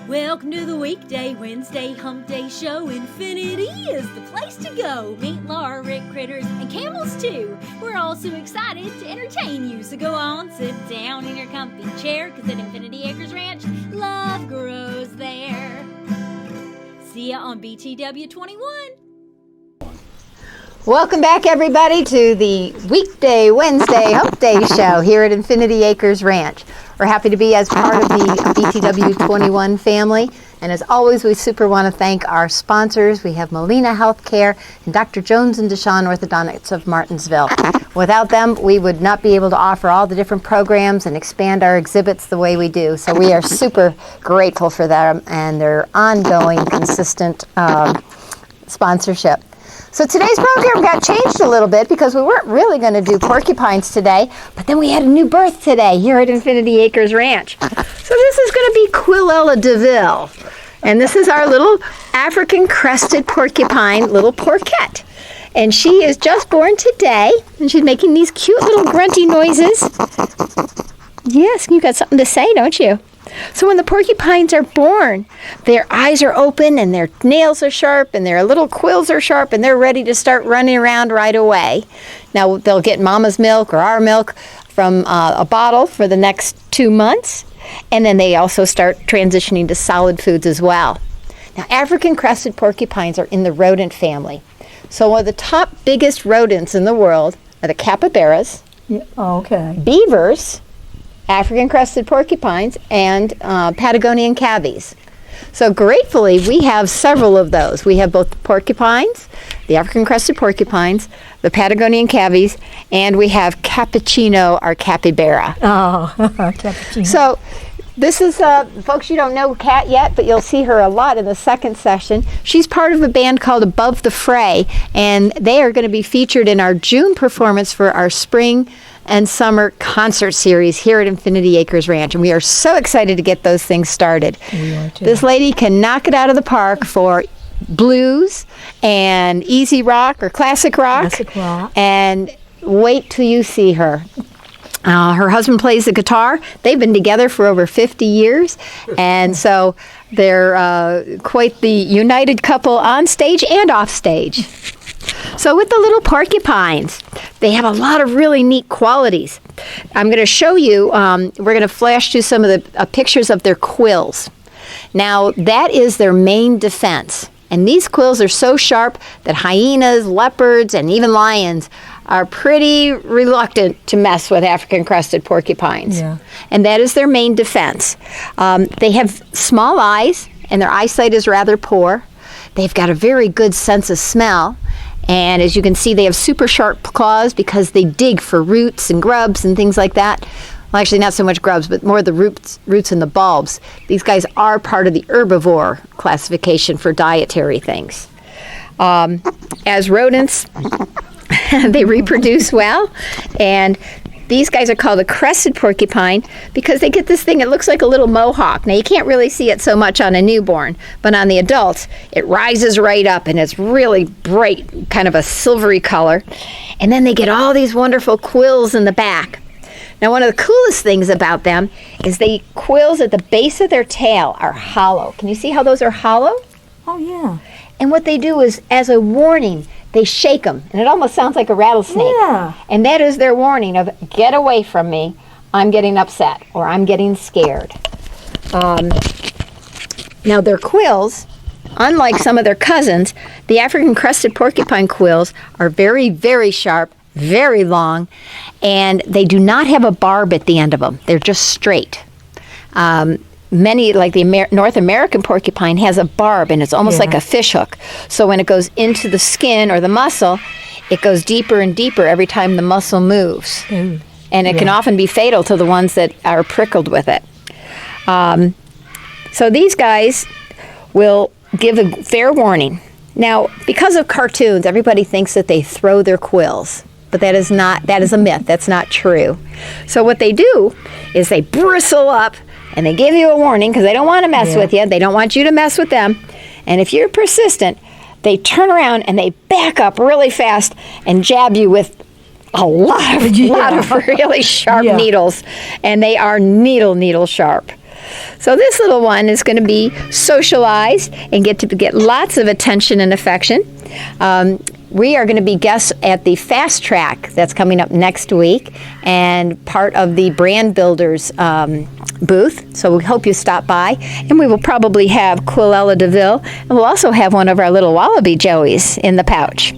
Welcome to the weekday, Wednesday, hump day show. Infinity is the place to go. Meet Laura, Rick, critters, and camels too. We're all so excited to entertain you. So go on, sit down in your comfy chair, cause at Infinity Acres Ranch, love grows there. See ya on BTW 21. Welcome back, everybody, to the weekday, Wednesday, hump day show here at Infinity Acres Ranch. We're happy to be as part of the BTW 21 family. And as always, we super want to thank our sponsors. We have Molina Healthcare and Dr. Jones and Deshawn Orthodontics of Martinsville. Without them, we would not be able to offer all the different programs and expand our exhibits the way we do. So we are super grateful for them and their ongoing, consistent sponsorship. So today's program got changed a little bit because we weren't really going to do porcupines today, but then we had a new birth today here at Infinity Acres Ranch. So this is going to be Quillella DeVille, and this is our little African crested porcupine, little porquette. And she is just born today, and she's making these cute little grunty noises. Yes, you got something to say, don't you? So when the porcupines are born, their eyes are open and their nails are sharp and their little quills are sharp and they're ready to start running around right away. Now they'll get mama's milk or our milk from a bottle for the next 2 months, and then they also start transitioning to solid foods as well. Now African crested porcupines are in the rodent family. So one of the top biggest rodents in the world are the capybaras, beavers, African crested porcupines, and Patagonian cavies. So gratefully, we have several of those. We have both the porcupines, the African crested porcupines, the Patagonian cavies, and we have cappuccino, our capybara. Oh, cappuccino. So this is, folks, you don't know Kat yet, but you'll see her a lot in the second session. She's part of a band called Above the Fray, and they are going to be featured in our June performance for our spring and summer concert series here at Infinity Acres Ranch, and we are so excited to get those things started. We are too. This lady can knock it out of the park for blues and easy rock or classic rock. And wait till you see her. Her husband plays the guitar. They've been together for over 50 years, and so they're quite the united couple on stage and off stage. So with the little porcupines, they have a lot of really neat qualities. I'm going to show you, we're going to flash through some of the pictures of their quills. Now, that is their main defense. And these quills are so sharp that hyenas, leopards, and even lions are pretty reluctant to mess with African crested porcupines. Yeah. And that is their main defense. They have small eyes, and their eyesight is rather poor. They've got a very good sense of smell. And as you can see, they have super sharp claws because they dig for roots and grubs and things like that. Well, actually, not so much grubs, but more the roots and the bulbs. These guys are part of the herbivore classification for dietary things. As rodents, they reproduce well, and these guys are called a crested porcupine because they get this thing, it looks like a little mohawk. Now, you can't really see it so much on a newborn, but on the adults, it rises right up and it's really bright, kind of a silvery color. And then they get all these wonderful quills in the back. Now, one of the coolest things about them is the quills at the base of their tail are hollow. Can you see how those are hollow? Oh, yeah. And what they do is, as a warning, they shake them, and it almost sounds like a rattlesnake. Yeah. And that is their warning of, get away from me, I'm getting upset, or I'm getting scared. Now their quills, unlike some of their cousins, the African crested porcupine quills are very, very sharp, very long, and they do not have a barb at the end of them. They're just straight. Many, like the North American porcupine, has a barb, and it's almost like a fish hook. So when it goes into the skin or the muscle, it goes deeper and deeper every time the muscle moves. And it can often be fatal to the ones that are prickled with it. So these guys will give a fair warning. Now, because of cartoons, everybody thinks that they throw their quills. But that is a myth. That's not true. So what they do is they bristle up, and they give you a warning because they don't want to mess with you. They don't want you to mess with them. And if you're persistent, they turn around and they back up really fast and jab you with a lot of really sharp needles. And they are needle sharp. So this little one is going to be socialized and get lots of attention and affection. We are going to be guests at the Fast Track that's coming up next week and part of the Brand Builders booth. So we hope you stop by. And we will probably have Quillella DeVille, and we'll also have one of our little Wallaby Joeys in the pouch.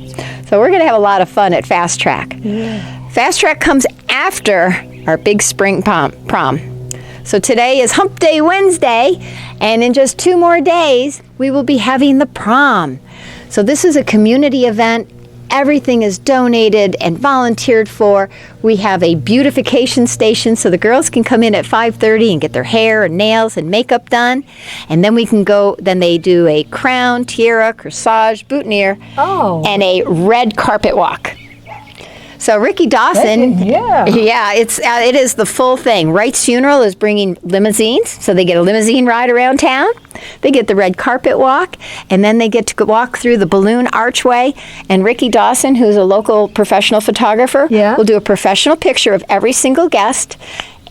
So we're going to have a lot of fun at Fast Track. Yeah. Fast Track comes after our big spring prom. So today is Hump Day Wednesday, and in just 2 more days, we will be having the prom. So this is a community event. Everything is donated and volunteered for. We have a beautification station so the girls can come in at 5:30 and get their hair and nails and makeup done. And then we can go, then they do a crown, tiara, corsage, boutonniere, and a red carpet walk. So Ricky Dawson, it is the full thing. Wright's Funeral is bringing limousines, so they get a limousine ride around town. They get the red carpet walk, and then they get to walk through the balloon archway. And Ricky Dawson, who's a local professional photographer, will do a professional picture of every single guest,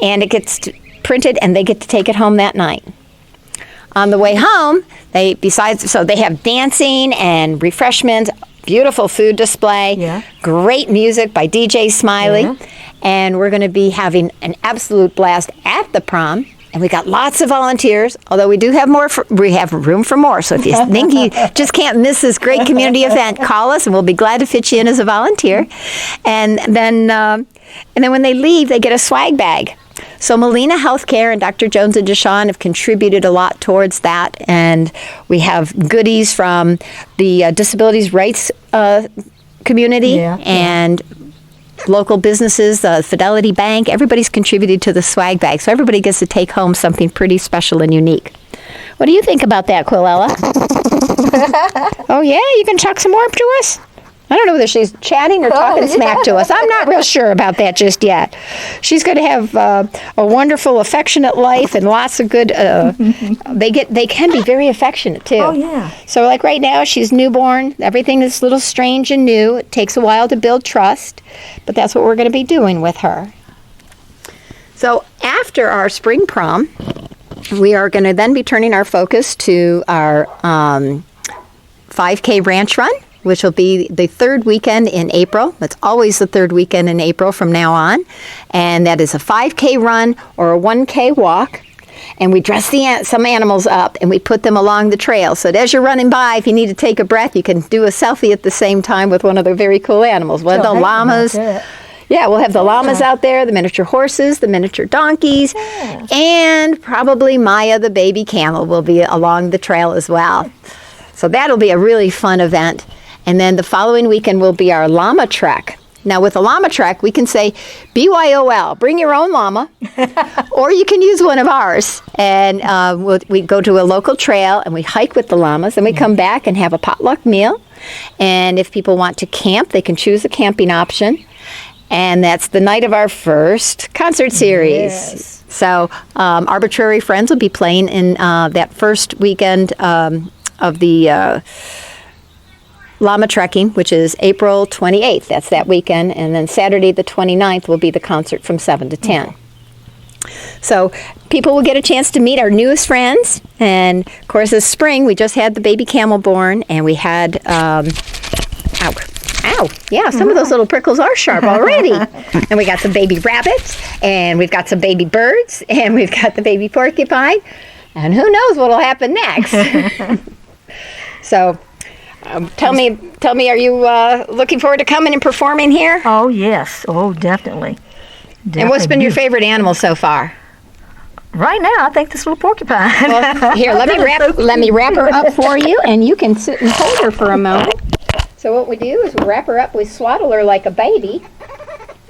and it gets printed, and they get to take it home that night. On the way home, they have dancing and refreshments. Beautiful food display, great music by DJ Smiley, and we're going to be having an absolute blast at the prom. And we got lots of volunteers, although we do have we have room for more. So if you think you just can't miss this great community event, call us, and we'll be glad to fit you in as a volunteer. And then when they leave, they get a swag bag. So Molina Healthcare and Dr. Jones and Deshawn have contributed a lot towards that, and we have goodies from the disabilities rights community and local businesses, Fidelity Bank. Everybody's contributed to the swag bag, so everybody gets to take home something pretty special and unique. What do you think about that, Quillella? Oh yeah, you can chuck some more up to us? I don't know whether she's chatting or talking smack to us. I'm not real sure about that just yet. She's going to have a wonderful, affectionate life and lots of good. They can be very affectionate too. Oh yeah. So like right now, she's newborn. Everything is a little strange and new. It takes a while to build trust, but that's what we're going to be doing with her. So after our spring prom, we are going to then be turning our focus to our 5K ranch run, which will be the 3rd weekend in April. It's always the 3rd weekend in April from now on. And that is a 5K run or a 1K walk. And we dress some animals up and we put them along the trail. So that as you're running by, if you need to take a breath, you can do a selfie at the same time with one of the very cool animals. One of the llamas. Yeah, we'll have the llamas out there, the miniature horses, the miniature donkeys, and probably Maya, the baby camel, will be along the trail as well. So that'll be a really fun event. And then the following weekend will be our llama trek. Now with a llama trek, we can say BYOL, bring your own llama, or you can use one of ours. And we go to a local trail and we hike with the llamas, and we come back and have a potluck meal. And if people want to camp, they can choose a camping option. And that's the night of our first concert series. Yes. So Arbitrary Friends will be playing in that first weekend of the llama trekking, which is April 28th. That's that weekend. And then Saturday the 29th will be the concert from 7 to 10. So people will get a chance to meet our newest friends. And, of course, this spring we just had the baby camel born, and we had, yeah, some of those little prickles are sharp already. And we got some baby rabbits, and we've got some baby birds, and we've got the baby porcupine. And who knows what will happen next. So... Tell me, are you looking forward to coming and performing here? Oh, yes. Oh, definitely. And what's been your favorite animal so far? Right now, I think this little porcupine. Well, here, let me wrap her up for you, and you can sit and hold her for a moment. So what we do is we wrap her up, we swaddle her like a baby.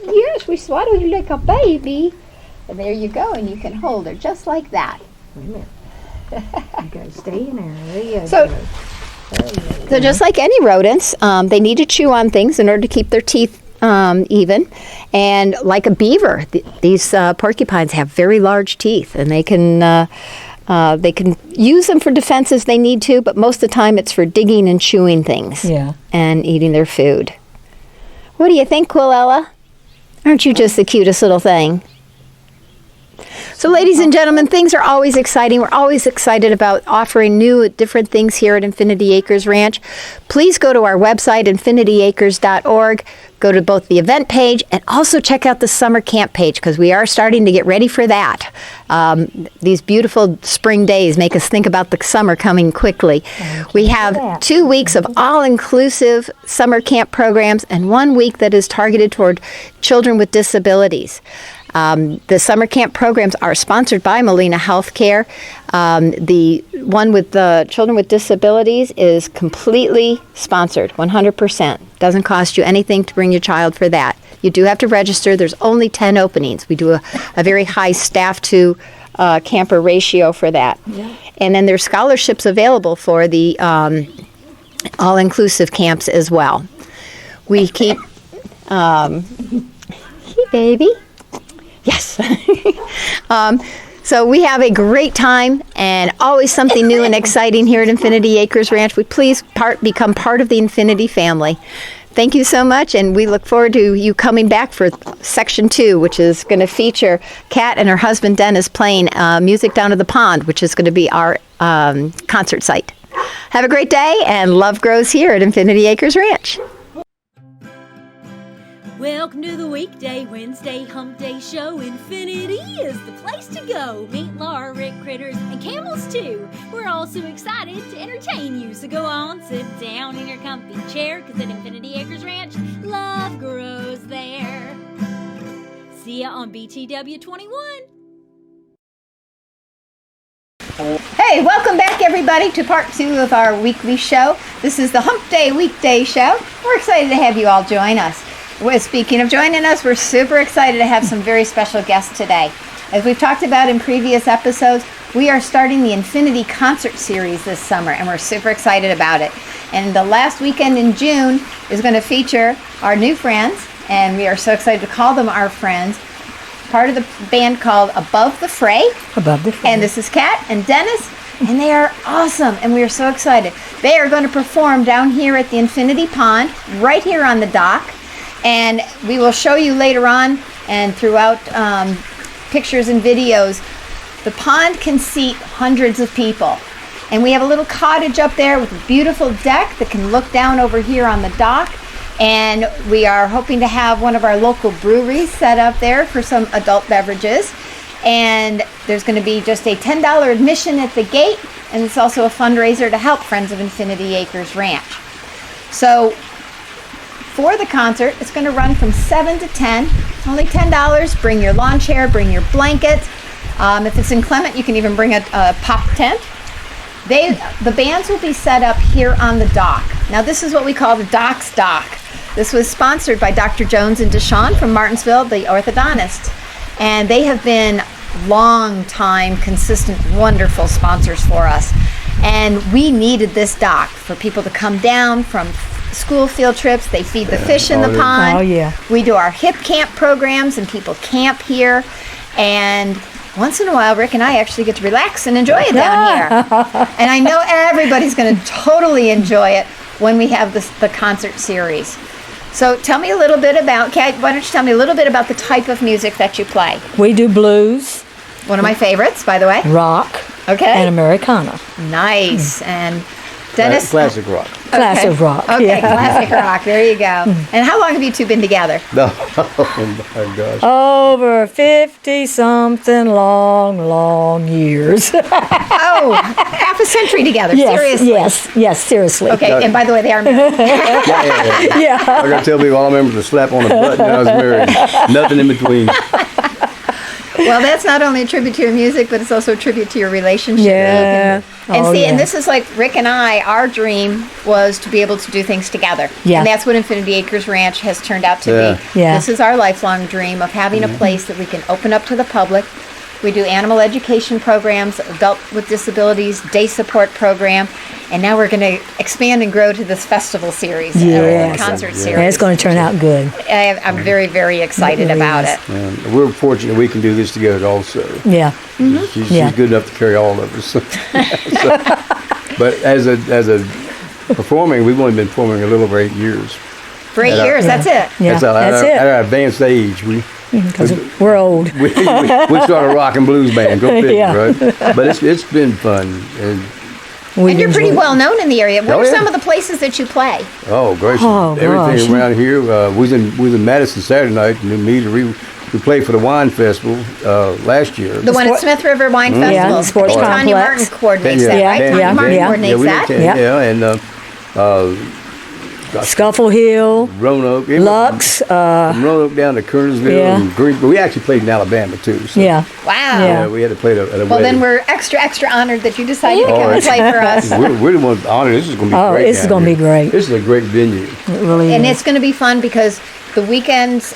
Yes, we swaddle you like a baby. And there you go, and you can hold her just like that. Wait a minute. You got to stay in there. There you go. So just like any rodents, they need to chew on things in order to keep their teeth even. And like a beaver, these porcupines have very large teeth, and they can use them for defense as they need to, but most of the time it's for digging and chewing things and eating their food. What do you think, Quillella? Aren't you just the cutest little thing? So, ladies and gentlemen, things are always exciting. We're always excited about offering new, different things here at Infinity Acres Ranch. Please go to our website, infinityacres.org. Go to both the event page and also check out the summer camp page because we are starting to get ready for that. These beautiful spring days make us think about the summer coming quickly. We have 2 weeks of all-inclusive summer camp programs and 1 week that is targeted toward children with disabilities. The summer camp programs are sponsored by Molina Healthcare. The one with the children with disabilities is completely sponsored, 100%. Doesn't cost you anything to bring your child for that. You do have to register. There's only 10 openings. We do a very high staff to camper ratio for that. Yeah. And then there's scholarships available for the all-inclusive camps as well. We keep, hey baby. Yes. So we have a great time and always something new and exciting here at Infinity Acres Ranch. We please become part of the Infinity family. Thank you so much, and we look forward to you coming back for Section 2, which is going to feature Kat and her husband Dennis playing music down at the pond, which is going to be our concert site. Have a great day, and love grows here at Infinity Acres Ranch. Welcome to the weekday Wednesday Hump Day show. Infinity is the place to go. Meet Laura, Rick, Critters, and Camels too. We're all so excited to entertain you. So go on, sit down in your comfy chair, cause at Infinity Acres Ranch, love grows there. See ya on BTW 21. Hey, welcome back everybody to part 2 of our weekly show. This is the Hump Day weekday show. We're excited to have you all join us. Well, speaking of joining us, we're super excited to have some very special guests today. As we've talked about in previous episodes, we are starting the Infinity Concert Series this summer, and we're super excited about it. And the last weekend in June is going to feature our new friends, and we are so excited to call them our friends. Part of the band called Above the Fray. Above the Fray. And this is Kat and Dennis, and they are awesome, and we are so excited. They are going to perform down here at the Infinity Pond, right here on the dock. And we will show you later on and throughout pictures and videos, the pond can seat hundreds of people. And we have a little cottage up there with a beautiful deck that can look down over here on the dock. And we are hoping to have one of our local breweries set up there for some adult beverages. And there's going to be just a $10 admission at the gate. And it's also a fundraiser to help Friends of Infinity Acres Ranch. So for the concert, it's going to run from 7 to 10, only $10. Bring your lawn chair, bring your blankets. If it's inclement, you can even bring a pop tent. The bands will be set up here on the dock. Now this is what we call the Dock's Dock. This was sponsored by Dr. Jones and Deshawn from Martinsville, the orthodontist. And they have been long-time, consistent, wonderful sponsors for us. And we needed this dock for people to come down from school field trips. They feed the fish in the pond. Oh, yeah. We do our hip camp programs, and people camp here. And once in a while, Rick and I actually get to relax and enjoy it down here. And I know everybody's going to totally enjoy it when we have the concert series. So tell me a little bit about, Kat, why don't you tell me a little bit about the type of music that you play? We do blues. One of my favorites, by the way. Rock. Okay. And Americana. Nice. And Dennis? Classic rock. Classic rock. Okay, yeah. classic rock. There you go. And how long have you two been together? No, oh my gosh. Over 50-something long years. Oh, half a century together. Seriously. Yes, seriously. Okay, and by the way, they are married. Yeah. I gotta tell people all I remember was a slap on the butt and I was married. Nothing in between. Well, that's not only a tribute to your music, but it's also a tribute to your relationship. Yeah. And this is like Rick and I, our dream was to be able to do things together. Yeah. And that's what Infinity Acres Ranch has turned out to be. Yeah. This is our lifelong dream of having a place that we can open up to the public. We do animal education programs, adult with disabilities, day support program, and now we're going to expand and grow to this festival series, concert series. And it's going to turn out good. I'm very, very excited about it. And we're fortunate we can do this together also. Yeah. She's good enough to carry all of us. But as a performing, we've only been performing a little over 8 years. For 8 years, that's it. Yeah, At our advanced age, Because we're old. we started a rock and blues band. Go figure, Yeah. right? But it's been fun. And you're pretty well known in the area. What are yeah. some of the places that you play? Oh, gracious. Oh, Everything gosh. around here. We was in Madison Saturday night, and we played for the wine festival last year. The one at Smith River Wine Yeah, Festival. the sports I think Tanya complex. Martin coordinates that, Yeah, right? yeah, Tanya Martin yeah. coordinates we that. did, Yeah. and Scuffle Hill, Roanoke. Lux. From Roanoke down to Kernersville Yeah. and Green. But we actually played in Alabama too. So, Yeah. Wow. yeah, we had to play at a Well, wedding. then we're extra honored that you decided to Oh, come and play for us. We're the ones honored. This is going to be Oh, great. this is down gonna be here. great. This is a great venue. It really And is. it's going to be fun because the weekends,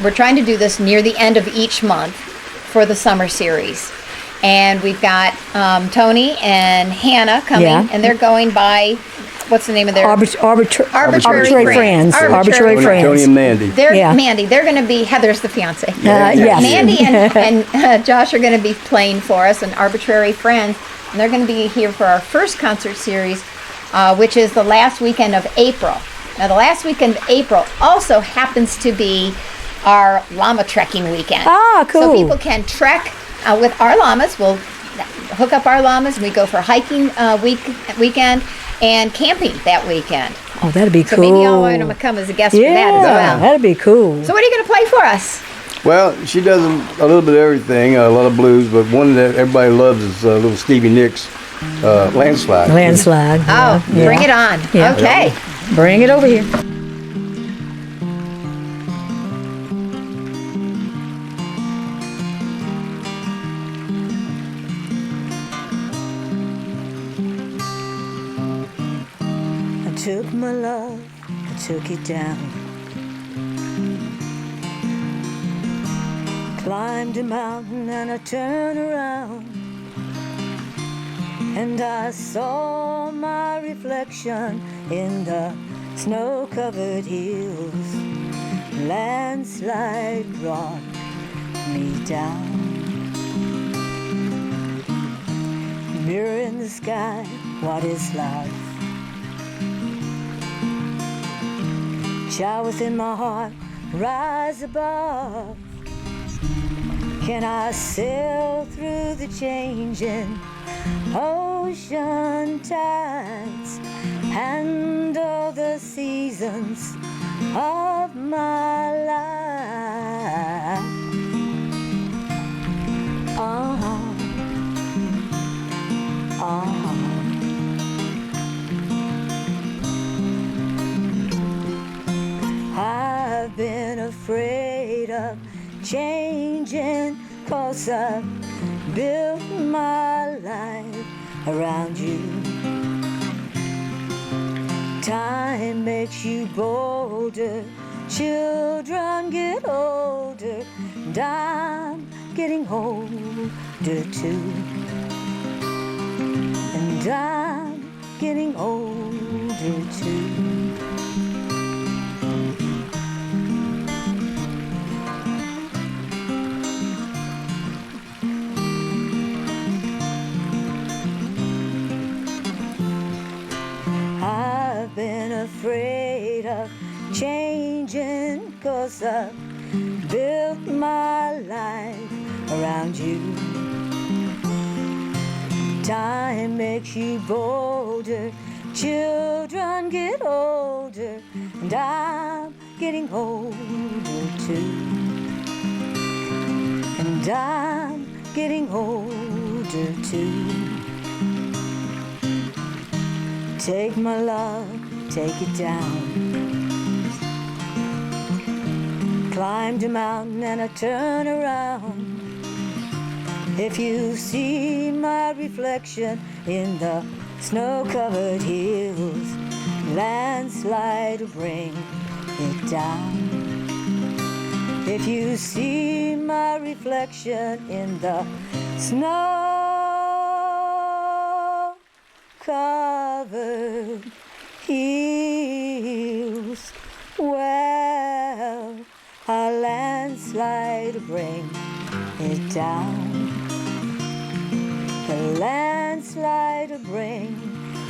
we're trying to do this near the end of each month for the summer series. And we've got Tony and Hannah coming, Yeah. and they're going by, what's the name of their? Arbitrary friends. Arbitrary Arbitrary Tony, friends. Tony and Mandy. They're Yeah. Mandy. They're going to be Heather's the fiance. Yes. Mandy and Josh are going to be playing for us, and Arbitrary Friends, and they're going to be here for our first concert series, which is the last weekend of April. Now, the last weekend of April also happens to be our llama trekking weekend. Ah, cool. So people can trek with our llamas. We'll hook up our llamas, and we go for hiking weekend and camping that weekend. Oh, that'd be So cool. maybe y'all want to come as a guest for that Yeah, as well. that'd be cool. So what are you going to play for us? Well, she does a little bit of everything, a lot of blues, but one that everybody loves is little Stevie Nicks, Landslide. Landslide. Oh, yeah. bring it on. Yeah. Okay. Bring it over here. I took my love, I took it down. Climbed a mountain and I turned around. And I saw my reflection in the snow-covered hills. Landslide brought me down. Mirror in the sky, what is life? Child within my heart, rise above. Can I sail through the changing ocean tides, handle the seasons of my life? I've been afraid of changing, 'cause I've built my life around you. Time makes you bolder, children get older, and I'm getting older too. And I'm getting older too. I've been afraid of changing, 'cause I've built my life around you. Time makes you bolder, children get older, and I'm getting older too. And I'm getting older too. Take my love, take it down. Climbed a mountain and I turn around. If you see my reflection in the snow-covered hills, landslide will bring it down. If you see my reflection in the snow-covered hills, well, a landslide will bring it down. The landslide will bring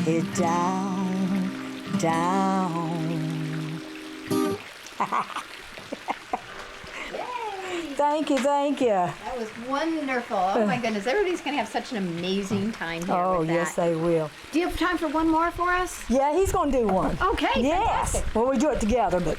it down, down. Thank you, thank you. That was wonderful. Oh my goodness, everybody's going to have such an amazing time here Oh, with that. yes, they will. Do you have time for one more for us? Yeah, he's going to do one. Okay, Yes. fantastic. Well, we do it together, but.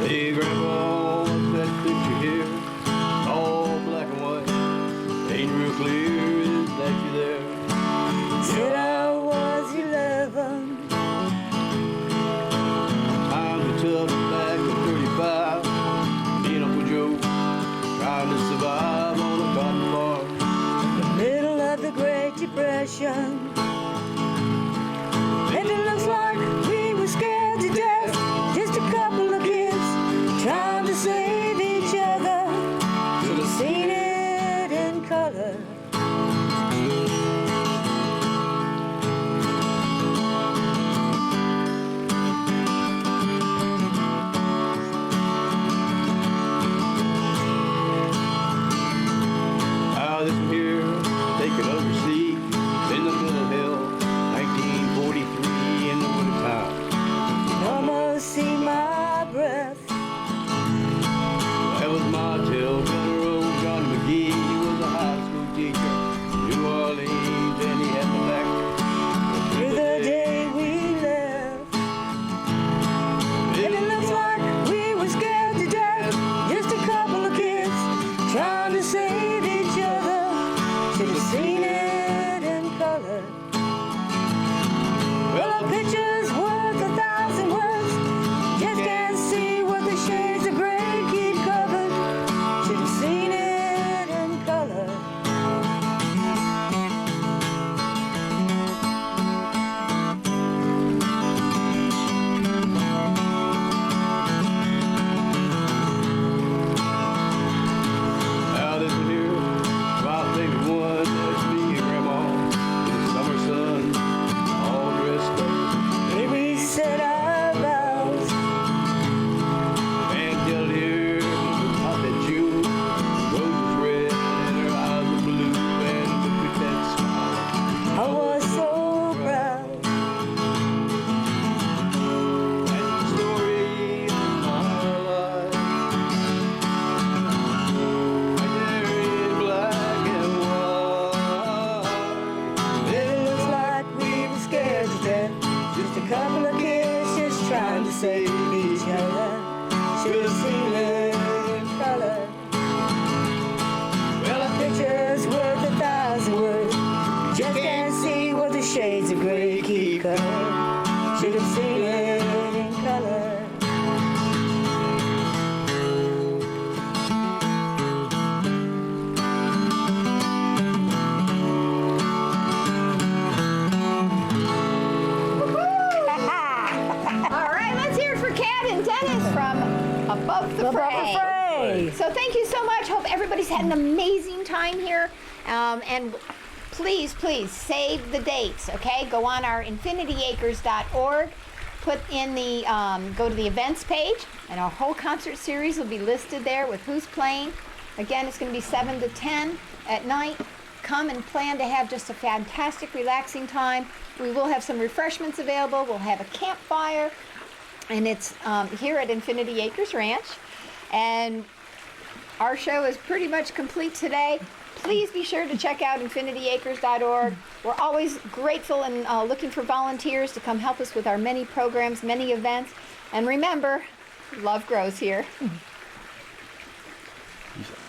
Hey, Grandma, what's that picture here? All black and white. Ain't real clear, is that you there? Said I was 11. Times are tough back at 35. Me and Uncle Joe trying to survive on a cotton farm. Middle of the Great Depression. And it looks like we were scared to death. Just a couple of kids trying to save each other. Should have seen it in color. How this one here, taken overseas in the middle of hell, 1943 in the wintertime. Almost see my breath. That was my tale, Brother old John McGee. He was a high school teacher in New Orleans, and he had the back Through the day we left. And it looks like we were scared to death. Just a couple of kids trying to save each other. Should have seen it in color. Well, a picture's worth 1,000 words. Just can't see what the shades of gray keep covered. Should have seen it in color. Now this one here, my favorite one, that's me and Grandma. In the summer sun, all dressed up. Here we said our vows. And tell it here, hot that June. Rose was red and her eyes were blue. And look at that smile. I was so proud. That's the story of my life. Right there in black and white. It looks like we were scared to death. Just a couple of kids just trying to save each other. Should have seen it in color. Well, a picture's worth 1,000 words. Just can't see what the shades of gray keep covered. Should have seen it in color. All right, let's hear it for Kat and Dennis from Above the Fray. So thank you so much. Hope everybody's had an amazing time here. And please, please save the dates, okay? Go on our infinityacres.org, put in the, go to the events page, and our whole concert series will be listed there with who's playing. Again, it's going to be 7 to 10 at night. Come and plan to have just a fantastic, relaxing time. We will have some refreshments available. We'll have a campfire, and it's here at Infinity Acres Ranch. And our show is pretty much complete today. Please be sure to check out infinityacres.org. We're always grateful and looking for volunteers to come help us with our many programs, many events. And remember, love grows here.